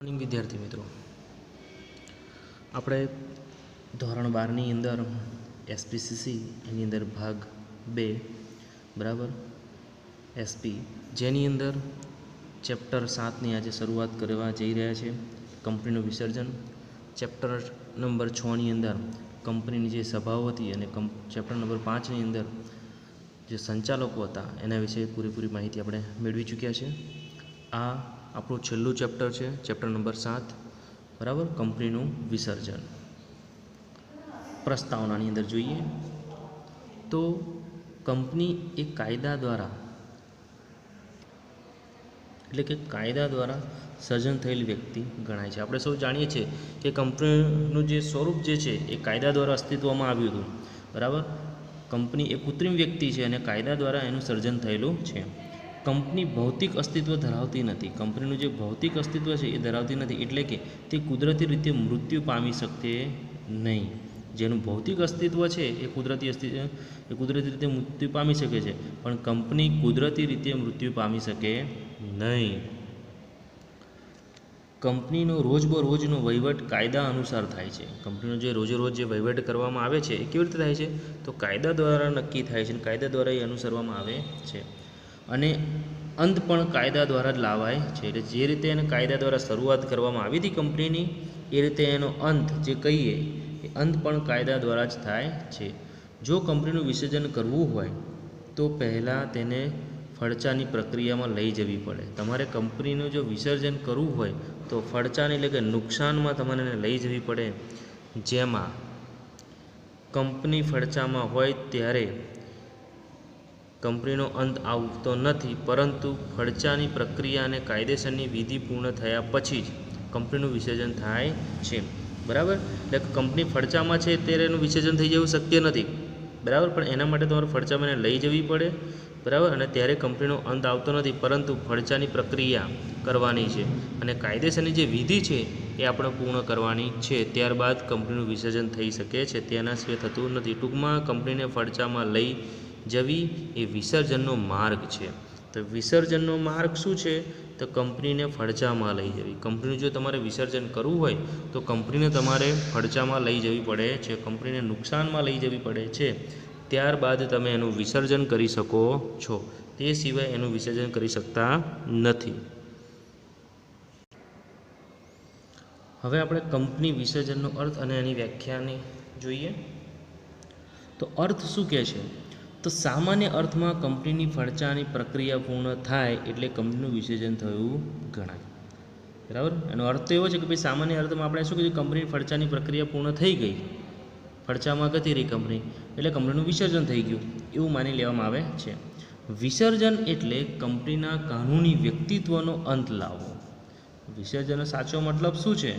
Morning વિદ્યાર્થી મિત્રો, આપણે ધોરણ 12ની અંદર એસપીસીસી એની અંદર ભાગ 2 બરાબર એસપી જેની અંદર ચેપ્ટર 7ની આજે શરૂઆત કરવા જઈ રહ્યા છે. કંપનીનું વિસર્જન. ચેપ્ટર નંબર 6ની અંદર કંપનીની જે સભાઓ હતી અને ચેપ્ટર નંબર 5ની અંદર જે સંચાલકો હતા એના વિશે પૂરેપૂરી માહિતી આપણે મેળવી ચૂક્યા છે. આ આપણું છેલ્લું ચેપ્ટર છે, ચેપ્ટર નંબર 7 બરાબર, કંપનીનું વિસર્જન. પ્રસ્તાવનાની અંદર જોઈએ તો કંપની એ કાયદા દ્વારા એટલે કે કાયદા દ્વારા સર્જન થયેલી વ્યક્તિ ગણાય છે. આપણે સૌ જાણીએ છીએ કે કંપનીનું જે સ્વરૂપ જે છે એ કાયદા દ્વારા અસ્તિત્વમાં આવ્યું હતું બરાબર. કંપની એ કૃત્રિમ વ્યક્તિ છે અને કાયદા દ્વારા એનું સર્જન થયેલું છે. કંપની ભૌતિક અસ્તિત્વ ધરાવતી નથી. કંપનીનું જે ભૌતિક અસ્તિત્વ છે એ ધરાવતી નથી, એટલે કે તે કુદરતી રીતે મૃત્યુ પામી શકશે નહીં. જેનું ભૌતિક અસ્તિત્વ છે એ કુદરતી રીતે મૃત્યુ પામી શકે છે, પણ કંપની કુદરતી રીતે મૃત્યુ પામી શકે નહીં. કંપનીનો રોજબરોજનો વહીવટ કાયદા અનુસાર થાય છે. કંપનીનો જે રોજેરોજ જે વહીવટ કરવામાં આવે છે એ કેવી રીતે થાય છે? તો કાયદા દ્વારા નક્કી થાય છે અને કાયદા દ્વારા એ અનુસરવામાં આવે છે. અને અંત પણ કાયદા દ્વારા જ લાવાય છે. એટલે જે રીતે એને કાયદા દ્વારા શરૂઆત કરવામાં આવી હતી કંપનીની, એ રીતે એનો અંત જે કહીએ એ અંત પણ કાયદા દ્વારા જ થાય છે. જો કંપનીનું વિસર્જન કરવું હોય તો પહેલાં તેને ફડચાની પ્રક્રિયામાં લઈ જવી પડે. તમારે કંપનીનું જો વિસર્જન કરવું હોય તો ફડચાની એટલે કે નુકસાનમાં તમારે એને લઈ જવી પડે, જેમાં કંપની ફડચામાં હોય ત્યારે કંપનીનો અંત આવતો નથી, પરંતુ ફડચાની પ્રક્રિયા અને કાયદેસરની વિધિ પૂર્ણ થયા પછી જ કંપનીનું વિસર્જન થાય છે બરાબર. એટલે કંપની ફડચામાં છે ત્યારે એનું વિસર્જન થઈ જવું શક્ય નથી બરાબર, પણ એના માટે તમારે ફડચામાં એને લઈ જવી પડે બરાબર. અને ત્યારે કંપનીનો અંત આવતો નથી, પરંતુ ફડચાની પ્રક્રિયા કરવાની છે અને કાયદેસરની જે વિધિ છે એ આપણે પૂર્ણ કરવાની છે, ત્યારબાદ કંપનીનું વિસર્જન થઈ શકે છે. તેના સિવાય થતું નથી. ટૂંકમાં કંપનીને ફડચામાં લઈ જવી એ વિસર્જનનો માર્ગ છે. તો વિસર્જનનો માર્ગ શું છે? તો કંપનીને ફડચામાં લઈ જવી. કંપનીનું જો તમારે વિસર્જન કરવું હોય તો કંપનીને તમારે ફડચામાં લઈ જવી પડે છે, કંપનીને નુકસાનમાં લઈ જવી પડે છે, ત્યારબાદ તમે એનું વિસર્જન કરી શકો છો. તે સિવાય એનું વિસર્જન કરી શકતા નથી. હવે આપણે કંપની વિસર્જનનો અર્થ અને એની વ્યાખ્યાને જોઈએ તો અર્થ શું કહે છે? તો સામાન્ય અર્થમાં કંપનીની ફડચાની પ્રક્રિયા પૂર્ણ થાય એટલે કંપનીનું વિસર્જન થયું ગણાય બરાબર. એનો અર્થ તો એવો છે કે ભાઈ સામાન્ય અર્થમાં આપણે શું કીધું, કંપની ફડચાની પ્રક્રિયા પૂર્ણ થઈ ગઈ, ફડચામાં ગતી રહી કંપની, એટલે કંપનીનું વિસર્જન થઈ ગયું એવું માની લેવામાં આવે છે. વિસર્જન એટલે કંપનીના કાનૂની વ્યક્તિત્વનો અંત લાવવો. વિસર્જનનો સાચો મતલબ શું છે?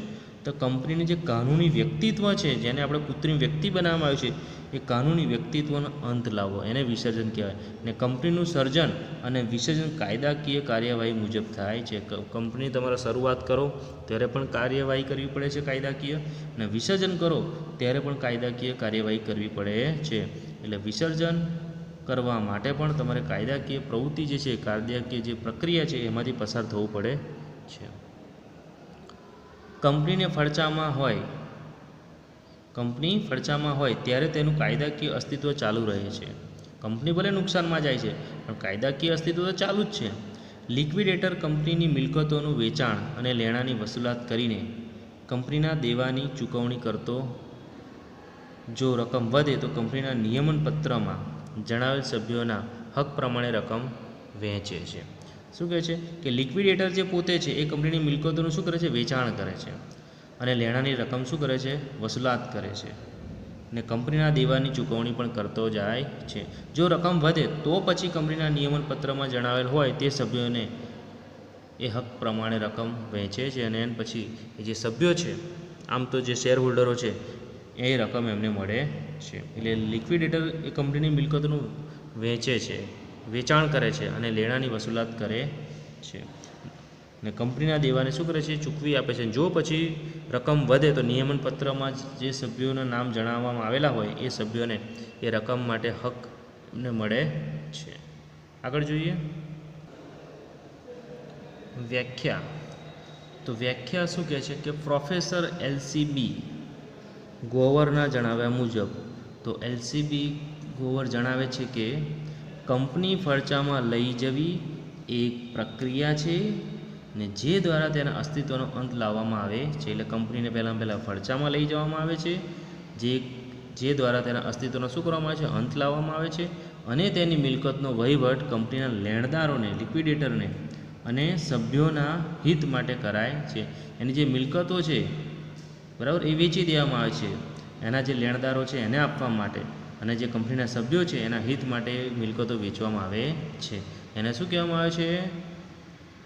તો કંપનીનું જે કાનૂની વ્યક્તિત્વ છે, જેને આપણે કૃત્રિમ વ્યક્તિ બનાવવામાં આવ્યું છે, એ કાનૂની વ્યક્તિત્વનો અંત લાવવો એને વિસર્જન કહેવાય. ને કંપનીનું સર્જન અને વિસર્જન કાયદાકીય કાર્યવાહી મુજબ થાય છે. કંપની તમારે શરૂઆત કરો ત્યારે પણ કાર્યવાહી કરવી પડે છે કાયદાકીય, અને વિસર્જન કરો ત્યારે પણ કાયદાકીય કાર્યવાહી કરવી પડે છે. એટલે વિસર્જન કરવા માટે પણ તમારે કાયદાકીય પ્રવૃત્તિ જે છે, કાયદાકીય જે પ્રક્રિયા છે એમાંથી પસાર થવું પડે છે. કંપની ફડચામાં હોય ત્યારે તેનું કાયદાકીય અસ્તિત્વ ચાલુ રહે છે. કંપની ભલે નુકસાનમાં જાય છે પણ કાયદાકીય અસ્તિત્વ તો ચાલુ જ છે. લિક્વિડેટર કંપનીની મિલકતોનું વેચાણ અને લેણાની વસૂલાત કરીને કંપનીના દેવાની ચૂકવણી કરતો. જો રકમ વધે તો કંપનીના નિયમનપત્રમાં જણાવેલ સભ્યોના હક પ્રમાણે રકમ વહેંચે છે. શું કહે છે કે લિક્વિડેટર જે પોતે છે એ કંપનીની મિલકતોનું શું કરે છે? વેચાણ કરે છે અને લેણાની રકમ શું કરે છે? વસૂલાત કરે છે, ને કંપનીના દેવાની ચૂકવણી પણ કરતો જાય છે. જો રકમ વધે તો પછી કંપનીના નિયમનપત્રમાં જણાવેલ હોય તે સભ્યોને એ હક પ્રમાણે રકમ વહેંચે છે, અને એના પછી એ જે સભ્યો છે, આમ તો જે શેર હોલ્ડરો છે, એ રકમ એમને મળે છે. એટલે લિક્વિડેટર એ કંપનીની મિલકતોનું વહેંચે છે, વેચાણ કરે છે અને લેણાની વસૂલાત કરે છે, ને કંપનીના દેવાને શું કરે છે? ચૂકવી આપે છે. જો પછી રકમ વધે તો નિયમનપત્રમાં જે સભ્યોના નામ જણાવવામાં આવેલા હોય એ સભ્યોને એ રકમ માટે હક એમને મળે છે. આગળ જોઈએ વ્યાખ્યા. તો વ્યાખ્યા શું કહે છે કે પ્રોફેસર એલસીબી ગોવરના જણાવ્યા મુજબ, તો એલસીબી ગોવર જણાવે છે કે કંપની ફરજામાં લઈ જવી એક પ્રક્રિયા છે ને જે દ્વારા તેના અસ્તિત્વનો અંત લાવવામાં આવે છે. એટલે કંપનીને પહેલાં ફરજામાં લઈ જવામાં આવે છે, જે દ્વારા તેના અસ્તિત્વનો શું કરવામાં આવે છે, અંત લાવવામાં આવે છે, અને તેની મિલકતનો વહીવટ કંપનીના લેણદારોને, લિક્વિડેટરને અને સભ્યોના હિત માટે કરાય છે. એની જે મિલકતો છે, બરાબર, એ વેચી દેવામાં આવે છે એના જે લેણદારો છે એને આપવા માટે, અને જે કંપનીના સભ્યો છે એના હિત માટે મિલકતો વેચવામાં આવે છે. એને શું કહેવામાં આવે છે?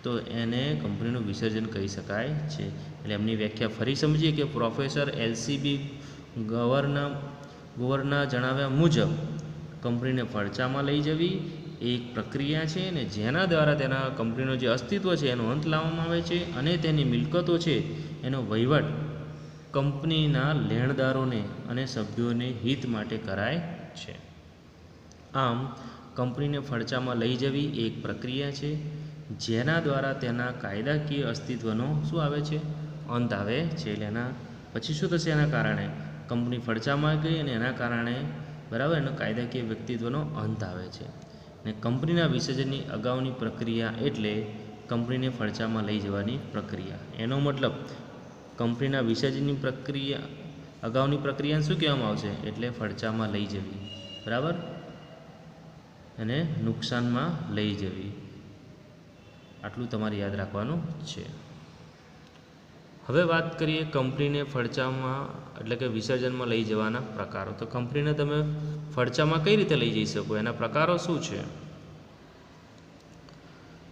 તો એને કંપનીનું વિસર્જન કહી શકાય છે. એટલે એમની વ્યાખ્યા ફરી સમજીએ કે પ્રોફેસર એલસીબી ગોવરના જણાવ્યા મુજબ કંપનીને ફરજામાં લઈ જવી એક પ્રક્રિયા છે ને જેના દ્વારા તેના કંપનીનું જે અસ્તિત્વ છે એનો અંત લાવવામાં આવે છે, અને તેની મિલકતો છે એનો વહીવટ કંપનીના લેણદારોને અને સભ્યોને હિત માટે કરાય છે. આમ કંપનીને ફરજામાં લઈ જવી એક પ્રક્રિયા છે જેના દ્વારા તેના કાયદાકીય અસ્તિત્વનો શું આવે છે, અંત આવે છે. એટલે એના પછી શું થશે? એના કારણે કંપની ફરજામાં ગઈ અને એના કારણે, બરાબર, એનો કાયદાકીય વ્યક્તિત્વનો અંત આવે છે. ને કંપનીના વિસર્જનની અગાઉની પ્રક્રિયા એટલે કંપનીને ફરજામાં લઈ જવાની પ્રક્રિયા. એનો મતલબ કંપનીના વિસર્જનની પ્રક્રિયા અગાઉની પ્રક્રિયાને શું કહેવામાં આવશે? એટલે ફરજામાં લઈ જવી, બરાબર, અને નુકસાનમાં લઈ જવી. આટલું તમારે યાદ રાખવાનું છે. હવે વાત કરીએ કંપનીને ફરજામાં એટલે કે વિસર્જનમાં લઈ જવાના પ્રકારો. તો કંપનીને તમે ફરજામાં કઈ રીતે લઈ જઈ શકો, એના પ્રકારો શું છે?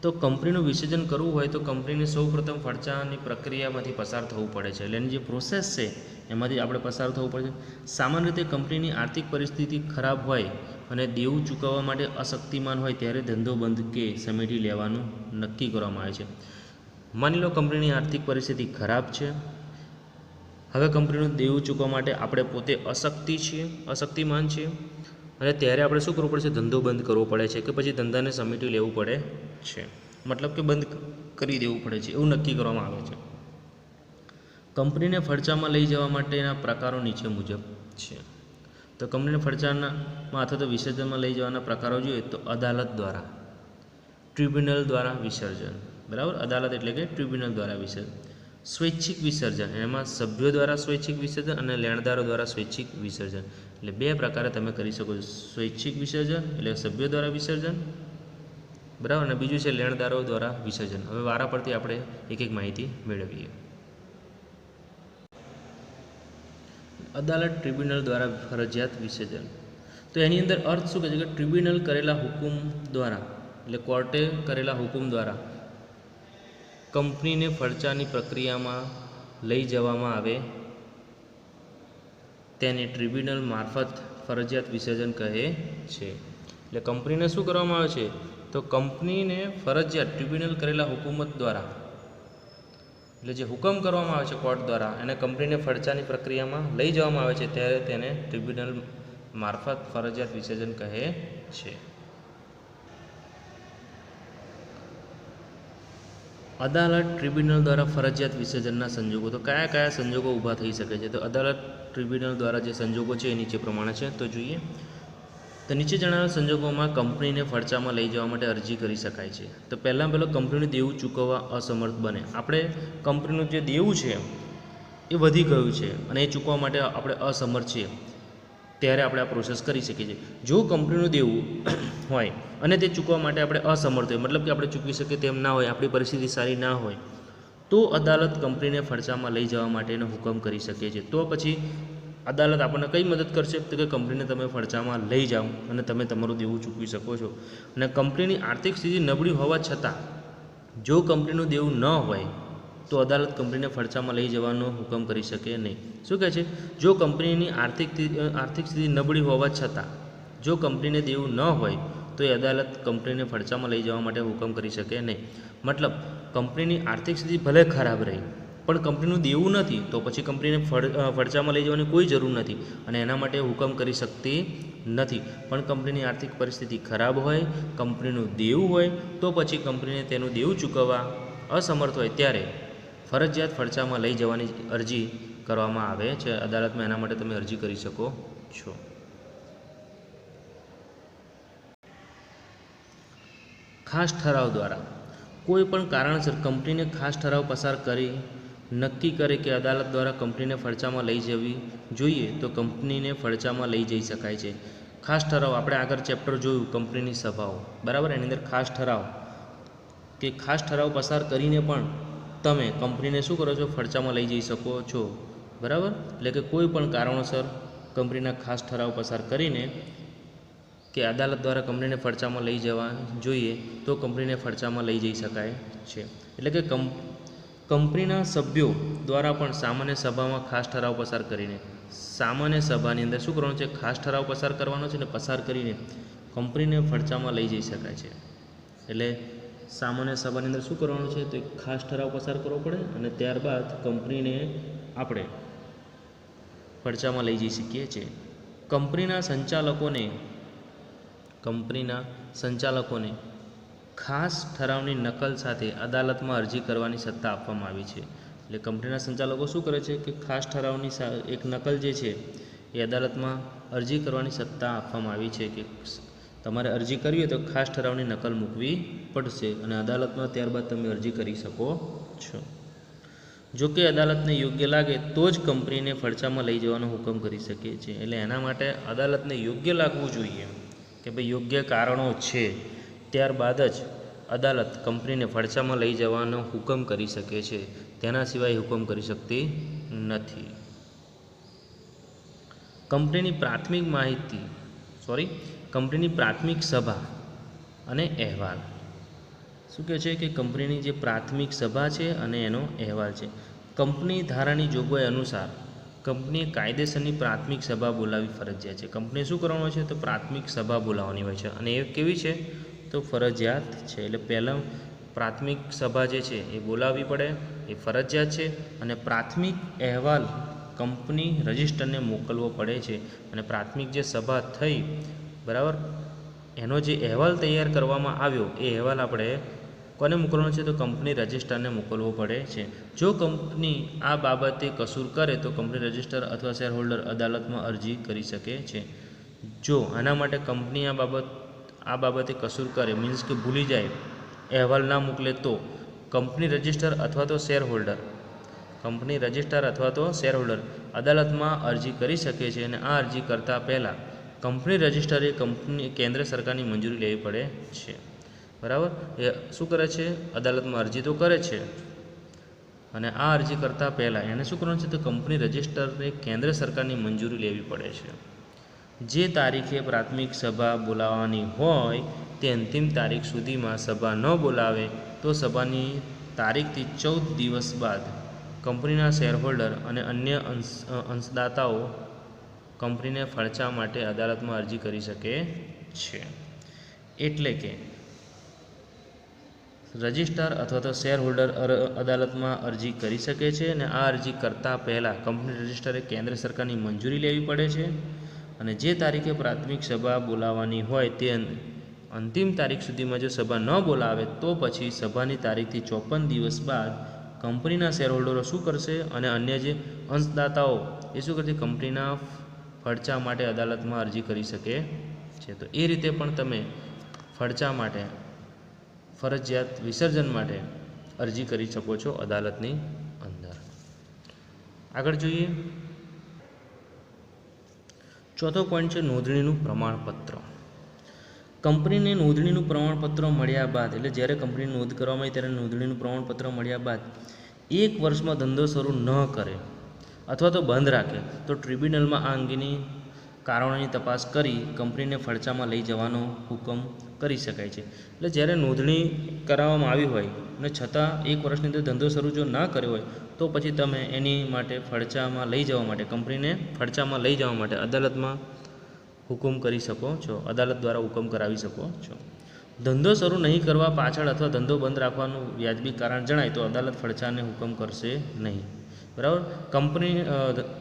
તો કંપનીનું વિસર્જન કરવું હોય તો કંપનીને સૌપ્રથમ ફરજાની પ્રક્રિયામાંથી પસાર થવું પડે છે. એટલે એની જે પ્રોસેસ છે એમાંથી આપણે પસાર થવું પડે છે. સામાન્ય રીતે કંપનીની આર્થિક પરિસ્થિતિ ખરાબ હોય અને દેવું ચૂકવવા માટે અશક્તિમાન હોય ત્યારે ધંધો બંધ કે સમેટી લેવાનું નક્કી કરવામાં આવે છે. માની લો કંપનીની આર્થિક પરિસ્થિતિ ખરાબ છે, હવે કંપનીનું દેવું ચૂકવવા માટે આપણે પોતે અશક્તિમાન છીએ, અને ત્યારે આપણે શું કરવું પડશે? ધંધો બંધ કરવો પડે છે કે પછી ધંધાને સમેટી લેવું પડે છે, મતલબ કે બંધ કરી દેવું પડે છે, એવું નક્કી કરવામાં આવે છે. કંપનીને ફરજામાં લઈ જવા માટેના પ્રકારો નીચે મુજબ છે. તો કંપનીને ફરજામાં અથવા તો વિસર્જનમાં લઈ જવાના પ્રકારો જોઈએ તો અદાલત દ્વારા, ટ્રિબ્યુનલ દ્વારા વિસર્જન, બરાબર, અદાલત એટલે કે ટ્રિબ્યુનલ દ્વારા વિસર્જન. સ્વૈચ્છિક વિસર્જન, એમાં સભ્યો દ્વારા સ્વૈચ્છિક વિસર્જન અને લેણદારો દ્વારા સ્વૈચ્છિક વિસર્જન. એટલે બે પ્રકારે તમે કરી શકો છો. સ્વૈચ્છિક વિસર્જન એટલે સભ્યો દ્વારા વિસર્જન, બરાબર, અને બીજું છે લેણદારો દ્વારા વિસર્જન. હવે વારા પરથી આપણે એક એક માહિતી મેળવીએ. અદાલત ટ્રિબ્યુનલ દ્વારા ફરજિયાત વિસર્જન. તો એની અંદર અર્થ શું કહે છે કે ટ્રિબ્યુનલ કરેલા હુકુમ દ્વારા, એટલે કોર્ટે કરેલા હુકુમ દ્વારા કંપનીને ફરજાની પ્રક્રિયામાં લઈ જવામાં આવે તેને ટ્રિબ્યુનલ મારફત ફરજિયાત વિસર્જન કહે છે. એટલે કંપનીને શું કરવામાં આવે છે? તો કંપનીને ફરજિયાત ટ્રિબ્યુનલ કરેલા હુકુમત દ્વારા, એટલે જે હુકમ કરવામાં આવે છે કોર્ટ દ્વારા, એને કંપનીને ફરજાની પ્રક્રિયામાં લઈ જવામાં આવે છે ત્યારે તેને ટ્રિબ્યુનલ મારફત ફરજિયાત વિસર્જન કહે છે. અદાલત ટ્રિબ્યુનલ દ્વારા ફરજિયાત વિસર્જનના સંજોગો. તો કયા કયા સંજોગો ઊભા થઈ શકે છે? તો અદાલત ટ્રિબ્યુનલ દ્વારા જે સંજોગો છે એ નીચે પ્રમાણે છે, તો જોઈએ. તો નીચે જણાવેલ સંજોગોમાં કંપનીને ફરજામાં લઈ જવા માટે અરજી કરી શકાય છે. તો પહેલાં કંપનીનું દેવું ચૂકવવા અસમર્થ બને. આપણે કંપનીનું જે દેવું છે એ વધી ગયું છે અને એ ચૂકવવા માટે આપણે અસમર્થ છીએ, ત્યારે આપણે આ પ્રોસેસ કરી શકીએ છીએ. જો કંપનીનું દેવું હોય અને તે ચૂકવવા માટે આપણે અસમર્થ હોય, મતલબ કે આપણે ચૂકવી શકીએ તેમ ના હોય, આપણી પરિસ્થિતિ સારી ના હોય, તો અદાલત કંપનીને ફરજામાં લઈ જવા માટેનો હુકમ કરી શકે છે. તો પછી અદાલત આપણને કઈ મદદ કરશે? તો કે કંપનીને તમે ફરજામાં લઈ જાઓ અને તમે તમારું દેવું ચૂકવી શકો છો. અને કંપનીની આર્થિક સ્થિતિ નબળી હોવા છતાં જો કંપનીનું દેવું ન હોય તો અદાલત કંપનીને ફરજામાં લઈ જવાનો હુકમ કરી શકે નહીં. શું કહે છે? જો કંપનીની આર્થિક સ્થિતિ નબળી હોવા છતાં જો કંપનીને દેવું ન હોય તો એ અદાલત કંપનીને ફરજામાં લઈ જવા માટે હુકમ કરી શકે નહીં. મતલબ કંપનીની આર્થિક સ્થિતિ ભલે ખરાબ રહી પણ કંપનીનું દેવું નથી તો પછી કંપનીને ફરજામાં લઈ જવાની કોઈ જરૂર નથી અને એના માટે હુકમ કરી શકતી નથી. પણ કંપનીની આર્થિક પરિસ્થિતિ ખરાબ હોય, કંપનીનું દેવું હોય, તો પછી કંપનીને તેનું દેવું ચૂકવવા અસમર્થ હોય ત્યારે ફરજિયાત ફડચામાં લઈ જવાની અરજી કરવામાં આવે છે અદાલતમાં. એના માટે તમે અરજી કરી શકો છો. ખાસ ઠરાવ દ્વારા કોઈ પણ કારણસર કંપનીને ખાસ ઠરાવ પસાર કરી નક્કી કરે કે અદાલત દ્વારા કંપનીને ફડચામાં લઈ જવી જોઈએ તો કંપનીને ફડચામાં લઈ જઈ શકાય છે. ખાસ ઠરાવ આપણે આગળ ચેપ્ટર જોયું કંપનીની સભાઓ, બરાબર. એની અંદર ખાસ ઠરાવ કે ખાસ ઠરાવ પસાર કરીને પણ તમે કંપનીને શું કરો છો, ફડચામાં લઈ જઈ શકો છો, બરાબર. એટલે કે કોઈ પણ કારણોસર કંપનીના ખાસ ઠરાવ પસાર કરીને કે અદાલત દ્વારા કંપનીને ફડચામાં લઈ જવા જોઈએ તો કંપનીને ફડચામાં લઈ જઈ શકાય છે. એટલે કે કંપનીના સભ્યો દ્વારા પણ સામાન્ય સભામાં ખાસ ઠરાવ પસાર કરીને સામાન્ય સભાની અંદર શું કરવાનું છે, ખાસ ઠરાવ પસાર કરવાનો છે ને પસાર કરીને કંપનીને ફડચામાં લઈ જઈ શકાય છે. એટલે સામાન્ય સભાની અંદર શું કરવાનું છે તો એક ખાસ ઠરાવ પસાર કરવો પડે અને ત્યારબાદ કંપનીને આપણે ફડચામાં લઈ જઈ શકીએ છીએ. કંપનીના સંચાલકોને ખાસ ઠરાવની નકલ સાથે અદાલતમાં અરજી કરવાની સત્તા આપવામાં આવી છે. એટલે કંપનીના સંચાલકો શું કરે છે કે ખાસ ઠરાવની એક નકલ જે છે એ અદાલતમાં અરજી કરવાની સત્તા આપવામાં આવી છે કે તમારે અરજી કરવી હોય તો ખાસ ઠરાવની નકલ મૂકવી પડશે અને અદાલતમાં ત્યારબાદ તમે અરજી કરી શકો છો. જો કે અદાલતને યોગ્ય લાગે તો જ કંપનીને ફડચામાં લઈ જવાનો હુકમ કરી શકે છે. એટલે એના માટે અદાલતને યોગ્ય લાગવું જોઈએ કે ભાઈ યોગ્ય કારણો છે, ત્યારબાદ જ અદાલત કંપનીને ફડચામાં લઈ જવાનો હુકમ કરી શકે છે. તેના સિવાય હુકમ કરી શકતી નથી. કંપનીની પ્રાથમિક સભા અને અહેવાલ શું કહે છે કે કંપનીની જે પ્રાથમિક સભા છે અને એનો અહેવાલ છે. કંપની ધારાની જોગવાઈ અનુસાર કંપનીએ કાયદેસરની પ્રાથમિક સભા બોલાવવી ફરજિયાત છે. કંપનીએ શું કરવાનું છે તો પ્રાથમિક સભા બોલાવવાની હોય છે અને એ કેવી છે તો ફરજિયાત છે. એટલે પહેલાં પ્રાથમિક સભા જે છે એ બોલાવવી પડે, એ ફરજિયાત છે. અને પ્રાથમિક અહેવાલ કંપની રજિસ્ટરને મોકલવો પડે છે. અને પ્રાથમિક જે સભા થઈ, બરાબર, એનો જે અહેવાલ તૈયાર કરવામાં આવ્યો એ અહેવાલ આપણે કોને મોકલવાનો છે તો કંપની રજિસ્ટરને મોકલવો પડે છે. જો કંપની આ બાબતે કસૂર કરે તો કંપની રજિસ્ટર અથવા શેર હોલ્ડર અદાલતમાં અરજી કરી શકે છે. જો આના માટે કંપની આ બાબતે કસૂર કરે, મીન્સ કે ભૂલી જાય, અહેવાલ ના મોકલે, તો કંપની રજિસ્ટર અથવા તો શેર હોલ્ડર અદાલતમાં અરજી કરી શકે છે. અને આ અરજી કરતાં પહેલાં કંપની રજિસ્ટરે કેન્દ્ર સરકારની મંજૂરી લેવી પડે છે, બરાબર. એ શું કરે છે, અદાલતમાં અરજી તો કરે છે અને આ અરજી કરતાં પહેલાં એને શું કરવાનું છે તો કંપની રજિસ્ટરે કેન્દ્ર સરકારની મંજૂરી લેવી પડે છે. જે તારીખે પ્રાથમિક સભા બોલાવવાની હોય તે અંતિમ તારીખ સુધીમાં સભા ન બોલાવે તો સભાની તારીખથી 14 દિવસ બાદ કંપનીના શેરહોલ્ડર અને અન્ય અંશદાતાઓ કંપનીને ફડચા માટે અદાલતમાં અરજી કરી શકે છે. એટલે કે રજિસ્ટ્રાર અથવા તો શેર હોલ્ડર અદાલતમાં અરજી કરી શકે છે અને આ અરજી કરતાં પહેલાં કંપની રજિસ્ટ્રારે કેન્દ્ર સરકારની મંજૂરી લેવી પડે છે. અને જે તારીખે પ્રાથમિક સભા બોલાવવાની હોય તે અંતિમ તારીખ સુધીમાં જો સભા ન બોલાવે તો પછી સભાની તારીખથી 54 દિવસ બાદ કંપનીના શેર હોલ્ડરો શું કરશે અને અન્ય જે અંશદાતાઓ એ શું કરશે, કંપનીના ફડચા માટે અદાલતમાં અરજી કરી શકે છે. તો એ રીતે પણ તમે ફડચા માટે ફરજિયાત વિસર્જન માટે અરજી કરી શકો છો અદાલતની અંદર. આગળ જોઈએ, ચોથો પોઈન્ટ છે નોંધણીનું પ્રમાણપત્ર. કંપનીને નોંધણીનું પ્રમાણપત્ર મળ્યા બાદ, એટલે જ્યારે કંપની નોંધ કરવામાં આવી ત્યારે નોંધણીનું પ્રમાણપત્ર મળ્યા બાદ 1 વર્ષમાં ધંધો શરૂ ન કરે અથવા તો બંધ રાખે તો ટ્રિબ્યુનલમાં આ અંગેની કારણોની તપાસ કરી કંપનીને ફડચામાં લઈ જવાનો હુકમ કરી શકાય છે. એટલે જ્યારે નોંધણી કરાવવામાં આવી હોય અને છતાં 1 વર્ષની અંદર ધંધો શરૂ જો ના કર્યો હોય તો પછી તમે એની માટે ફડચામાં લઈ જવા માટે, કંપનીને ફડચામાં લઈ જવા માટે અદાલતમાં હુકમ કરી શકો છો, અદાલત દ્વારા હુકમ કરાવી શકો છો. ધંધો શરૂ નહીં કરવા પાછળ અથવા ધંધો બંધ રાખવાનું વ્યાજબી કારણ જણાય તો અદાલત ફડચાને હુકમ કરશે નહીં, બરાબર.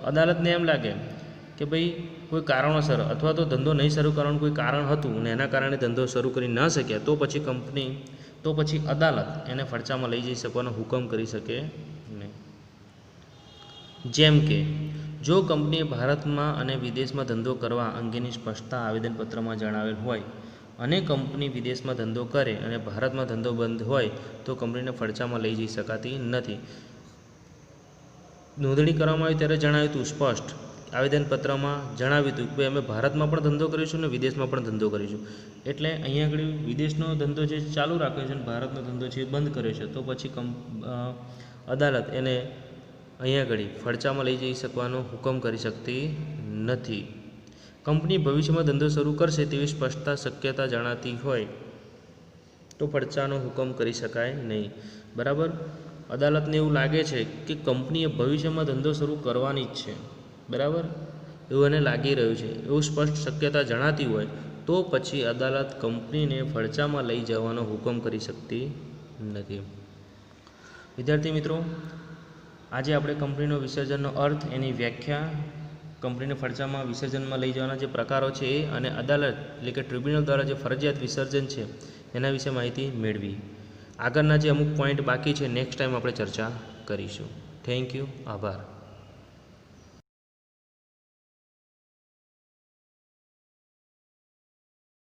અદાલતને એમ લાગે કે ભાઈ કોઈ કારણોસર અથવા તો ધંધો નહીં શરૂ કરવાનું કોઈ કારણ હતું અને એના કારણે ધંધો શરૂ કરી ન શક્યા તો પછી અદાલત એને ફડચામાં લઈ જઈ શકવાનો હુકમ કરી શકે જેમ કે જો કંપનીએ ભારતમાં અને વિદેશમાં ધંધો કરવા અંગેની સ્પષ્ટતા આવેદનપત્રમાં જણાવેલ હોય અને કંપની વિદેશમાં ધંધો કરે અને ભારતમાં ધંધો બંધ હોય તો કંપનીને ફડચામાં લઈ જઈ શકાતી નથી. નોંધણી કરવામાં આવી ત્યારે જણાવ્યું હતું સ્પષ્ટ આવેદનપત્રમાં જણાવ્યું હતું કે અમે ભારતમાં પણ ધંધો કરીશું અને વિદેશમાં પણ ધંધો કરીશું. એટલે અહીંયા આગળ વિદેશનો ધંધો જે ચાલુ રાખ્યો છે અને ભારતનો ધંધો છે એ બંધ કર્યો છે તો પછી અદાલત એને અહીંયા આગળ ફડચામાં લઈ જઈ શકવાનો હુકમ કરી શકતી નથી. કંપની ભવિષ્યમાં ધંધો શરૂ કરશે તેવી સ્પષ્ટતા શક્યતા જણાતી હોય તો ફડચાનો હુકમ કરી શકાય નહીં. બરાબર, અદાલતને એવું લાગે છે કે કંપનીએ ભવિષ્યમાં ધંધો શરૂ કરવાની જ છે, બરાબર, એવું એને લાગી રહ્યું છે, એવું સ્પષ્ટ શક્યતા જણાતી હોય તો પછી અદાલત કંપનીને ફડચામાં લઈ જવાનો હુકમ કરી શકતી નથી. વિદ્યાર્થી મિત્રો, આજે આપણે કંપનીનો વિસર્જનનો અર્થ, એની વ્યાખ્યા, કંપનીને ફડચામાં વિસર્જનમાં લઈ જવાના જે પ્રકારો છે એ અને અદાલત એટલે કે ટ્રિબ્યુનલ દ્વારા જે ફરજિયાત વિસર્જન છે એના વિશે માહિતી મેળવી. આગળના જે અમુક પોઈન્ટ બાકી છે નેક્સ્ટ ટાઈમ આપણે ચર્ચા કરીશું. થેન્ક યુ, આભાર.